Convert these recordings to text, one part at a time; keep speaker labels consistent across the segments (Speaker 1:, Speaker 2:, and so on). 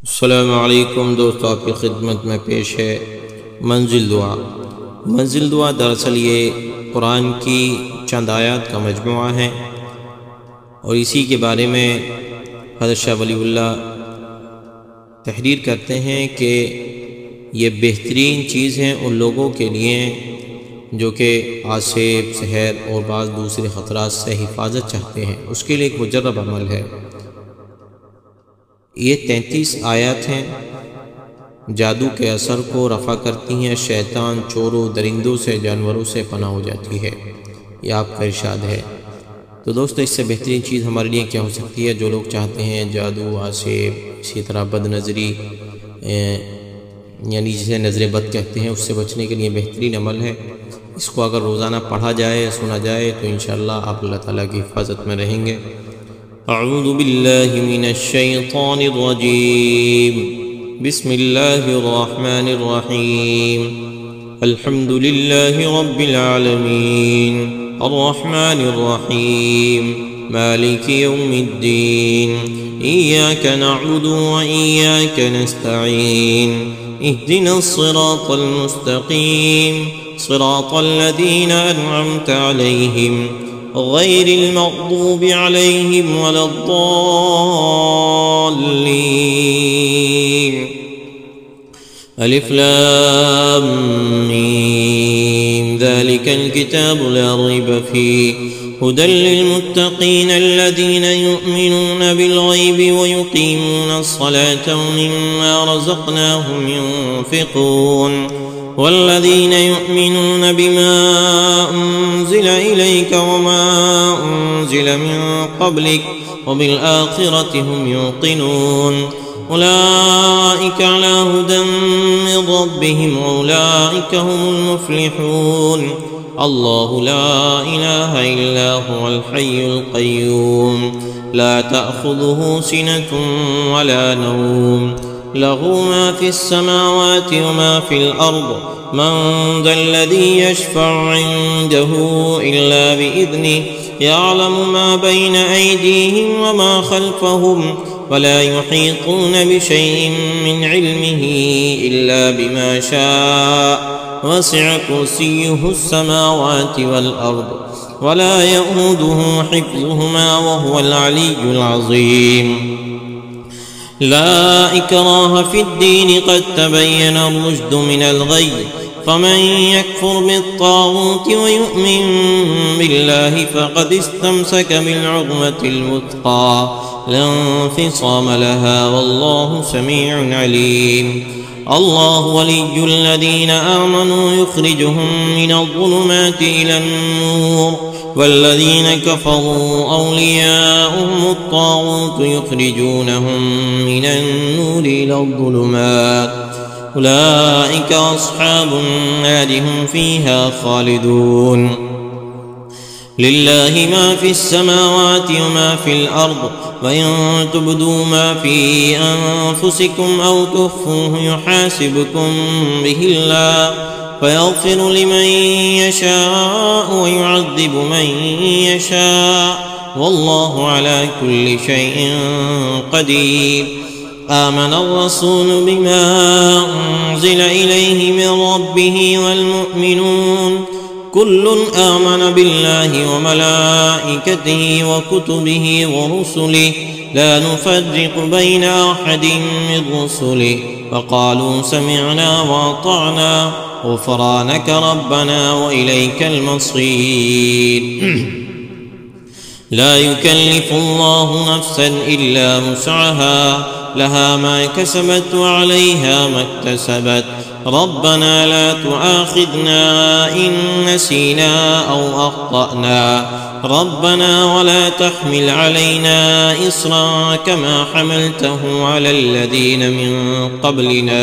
Speaker 1: अस्सलामु अलैकुम दोस्तों, आपकी खिदमत में पेश है मंजिल दुआ। मंजिल दुआ दरअसल ये कुरान की चंद आयत का मजमुआ है और इसी के बारे में हज़रत शाह वलीउल्लाह तहरीर करते हैं कि ये बेहतरीन चीज़ है उन लोगों के लिए जो कि आसेब, सहर और बाज़ दूसरे ख़तरात से हिफाजत चाहते हैं, उसके लिए एक मुजर्रब अमल है। ये 33 आयत हैं, जादू के असर को रफ़ा करती हैं, शैतान, चोरों, दरिंदों से, जानवरों से पनाह हो जाती है। ये आपका इरशाद है। तो दोस्तों, इससे बेहतरीन चीज़ हमारे लिए क्या हो सकती है? जो लोग चाहते हैं जादू, आसेब, इसी तरह बदनज़री यानी जिसे नज़र बद कहते हैं, उससे बचने के लिए बेहतरीन अमल है। इसको अगर रोज़ाना पढ़ा जाए, सुना जाए तो इंशाअल्लाह आप अल्लाह ताला की हिफाजत में रहेंगे। अऊज़ु बिल्लाहि मिनश शैतानिर रजीम। बिस्मिल्लाहिर रहमानिर रहीम। अल्हम्दुलिल्लाहि रब्बिल आलमीन, अर्रहमानिर रहीम, मालिकि यौमिद्दीन, इय्याका नअबुदु व इय्याका नस्तईन, इहदिनस सिरातल मुस्तकीम, सिरातल लज़ीना अनअमता अलैहिम गैरिल मग़दूबि अलैहिम वलद्दाल्लीन। अलिफ लाम मीम, ज़ालिकल किताबु ला रैब फ़ीहि हुदल लिल्मुत्तक़ीन अल्लज़ीना युमिनूना बिल-ग़ैबि व युक़ीमूना अस्सलाता व मिम्मा रज़क़नाहुम युनफ़िक़ून वल्लज़ीन युमिनूना बिमा उन्ज़िल इलैक व मा उन्ज़िल मिन क़ब्लिक व बिल-आख़िरति हुम युक़िनून उलाइका अला हुदन मिन रब्बिहिम व उलाइका हुमुल मुफ़्लिहून। अल्लाहु ला इलाहा इल्ला हुवल हय्युल क़य्यूम, ला तअख़ुज़ुहु सिनतुन वला नौम, लहू मा फ़िस समावाति व मा फ़िल अर्ज़, मन ज़ल्लज़ी यशफ़अु इन्दहु इल्ला बिइज़्निहि, यअलमु मा बैन अयदीहिम व मा ख़ल्फ़हुम, वला युहीतून बिशैइन मिन इल्मिहि इल्ला बिमा शाअ, वसिअ कुर्सियुहु अस्समावाति वल अर्ज़, वला यऊदुहु हिफ़्ज़ुहुमा व हुवल अलिय्युल अज़ीम। ला इक्राह फ़िद्दीन, क़द तबय्यन अर्रुश्द मिनल ग़य्य, फ़मन यकफ़ुर बित्ताग़ूति व यु'मिन बिल्लाहि फ़क़द इस्तमसक बिल-उर्वतिल वुथक़ा, ला इंफ़िसाम लहा, वल्लाहु समीउन अलीम। अल्लाहु वलिय्युल लज़ीना आमनू युख़रिजुहुम मिनज़-ज़ुलुमाति इलन-नूर, वल्लज़ीना कफ़रू अवलियाउहुमुत ताग़ूत युख़रिजूनहुम मिनन-नूरि इलज़-ज़ुलुमात, उलाइका अस्हाबुन नार हुम फ़ीहा ख़ालिदून। लिल्लाहि मा फ़िस समावाति व मा फ़िल अर्ज़, व इन तुब्दू मा फ़ी अनफ़ुसिकुम औ तुख़्फ़ूहु युहासिबकुम बिहिल्लाह, फ़यग़फ़िरु लिमन यशाअ व युअज़्ज़िबु मन यशाअ, वल्लाहु अला कुल्लि शैइन क़दीर। आमन-र-रसूलु बिमा उन्ज़िल इलैहि मिन रब्बिहि वल मुअ्मिनून कुल्लुन आमन बिल्लाहि व मलाइकतिहि व कुतुबिहि व रुसुलिहि ला नुफ़र्रिक़ु बैन अहदिन मिन रुसुलिहि व क़ालू समिअना व अतअना ग़ुफ़रानक रब्बना व इलैकल मसीर। ला युकल्लिफ़ुल्लाहु नफ़्सन इल्ला वुस्अहा, लहा मा कसबत व अलैहा मा इक्तसबत, रब्बना ला तुआख़िज़ना इन नसीना औ अख़्तअना, रब्बना वला तहमिल अलैना इस्रन कमा हमलतहु अलल लज़ीना मिन क़ब्लिना,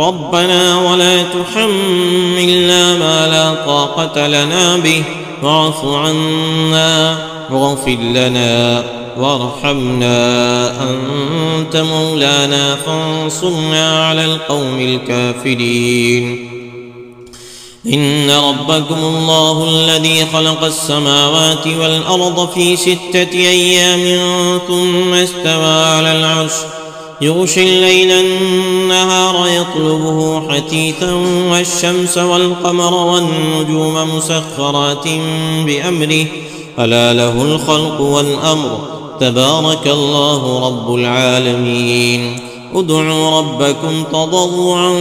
Speaker 1: रब्बना वला तुहम्मिलना मा ला ताक़त लना बिहि, वअफ़ु अन्ना वग़फ़िर लना वरहमना, अंत मौलाना फ़ांसुरना अलल क़ौमिल काफ़िरीन। إن ربكم الله الذي خلق السماوات والأرض في 6 أيام ثم استوى على العرش يغشي الليل النهار يطلبه حثيثا والشمس والقمر والنجوم مسخرات بأمره ألا له الخلق والأمر تبارك الله رب العالمين ادعوا ربكم تضرعا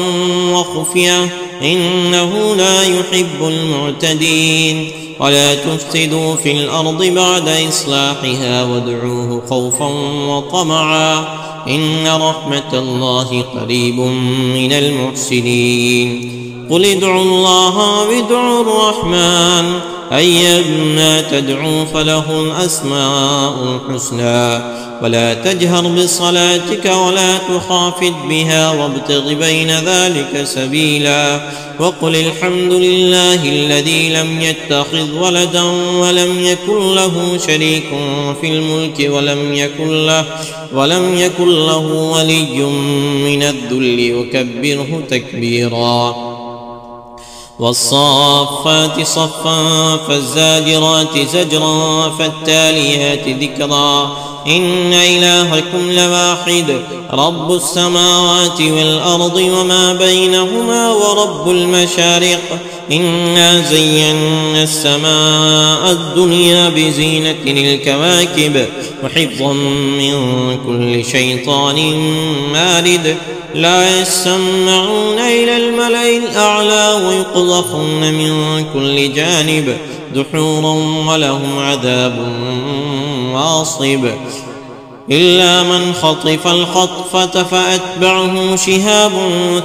Speaker 1: وخفية إنه لا يحب المعتدين ولا تفسدوا في الأرض بعد إصلاحها وادعوه خوفا وطمعا إن رحمة الله قريب من المحسنين قل ادعوا الله وادعوا الرحمن أيما تدعوا فله الأسماء الحسنى ولا تجهر بصلاتك ولا تخافت بها وابتغ بين ذلك سبيلا وقل الحمد لله الذي لم يتخذ ولدا ولم يكن له شريك في الملك ولم يكن له ولي من الذل وكبره تكبيرا والصافات صفا فالزاجرات زجرا فالتاليات ذكرا إن إلهكم لواحد رب السماوات والأرض وما بينهما ورب المشارق إنا زينا السماء الدنيا بزينة الكواكب وحفظا من كل شيطان مارد لا يسمعون إلى الملأ الأعلى ويقذفون من كل جانب دحورا ولهم عذاب واصب إلا من خطف الخطفة فأتبعه شهاب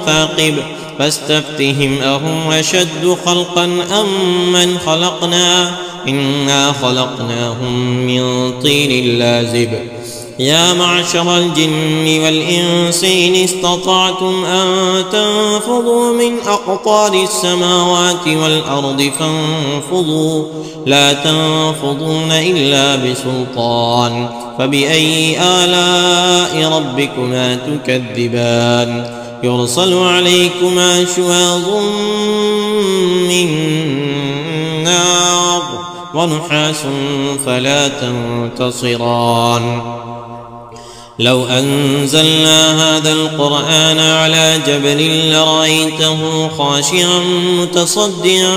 Speaker 1: ثاقب فاستفتهم أهم أشد خلقا أم من خلقنا إنا خلقناهم من طين لازب يا معشر الجن والإنس إن استطعتم أن تنفضوا من أقطار السماوات والأرض فانفضوا لا تنفضون إلا بسلطان فبأي آلاء ربكما تكذبان يرسل عليكما شواظ من نار ونحاس فلا تنتصران لو أنزلنا هذا القرآن على جبل لرأيته خاشعا متصدعا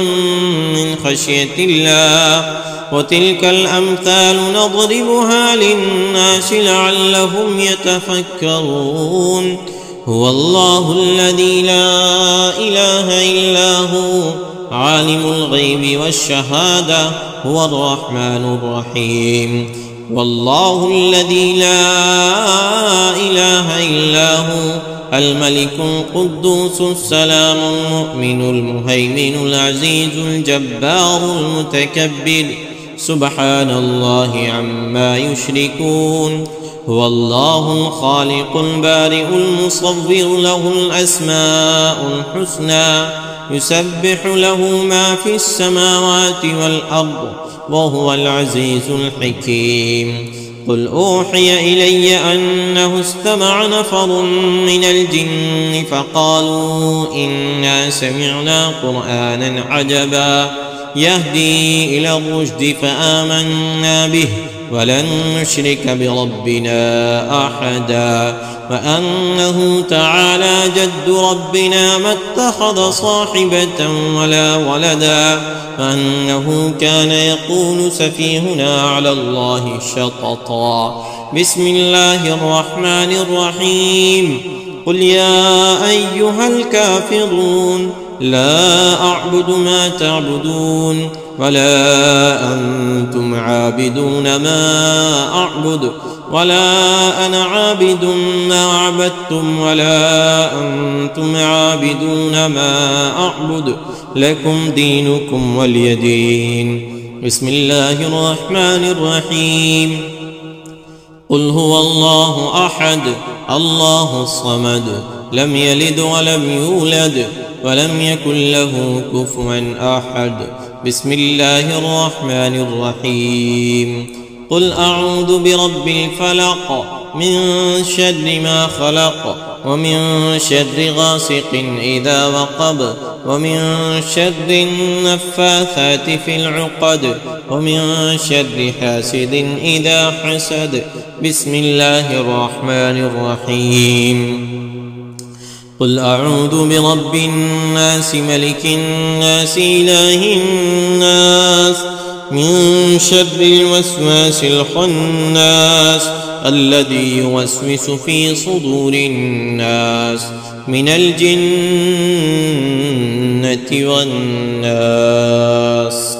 Speaker 1: من خشية الله وتلك الأمثال نضربها للناس لعلهم يتفكرون هو الله الذي لا إله إلا هو عالم الغيب والشهادة هو الرحمن الرحيم والله الذي لا إله إلا هو الملك القدوس السلام المؤمن المهيمن العزيز الجبار المتكبر سبحان الله عما يشركون هو الله الخالق البارئ المصور له الأسماء الحسنى يسبح له ما في السماوات والأرض وهو العزيز الحكيم قل أوحي إلي أنه استمع نفر من الجن فقالوا إنا سمعنا قرآنا عجبا يهدي إلى الرشد فآمنا به ولن نشرك بربنا أحدا وأنه تعالى جد ربنا ما اتخذ صاحبة ولا ولدا وأنه كان يقول سفيهنا على الله شططا بسم الله الرحمن الرحيم قل يا أيها الكافرون لا أعبد ما تعبدون ولا أنتم عابدون ما أعبد ولا أنا عابد ما عبدتم ولا أنتم عابدون ما أعبد لكم دينكم ولي دين بسم الله الرحمن الرحيم قل هو الله أحد الله الصمد لم يلد ولم يولد ولم يكن له كفوا أحد بسم الله الرحمن الرحيم قل أعوذ برب الفلق من شر ما خلق ومن شر غاسق إذا وقب ومن شر النفاثات في العقد ومن شر حاسد إذا حسد بسم الله الرحمن الرحيم قل أعوذ برب الناس ملك الناس إله الناس من شر الوسواس الخناس الذي يوسوس في صدور الناس من الجنة والناس.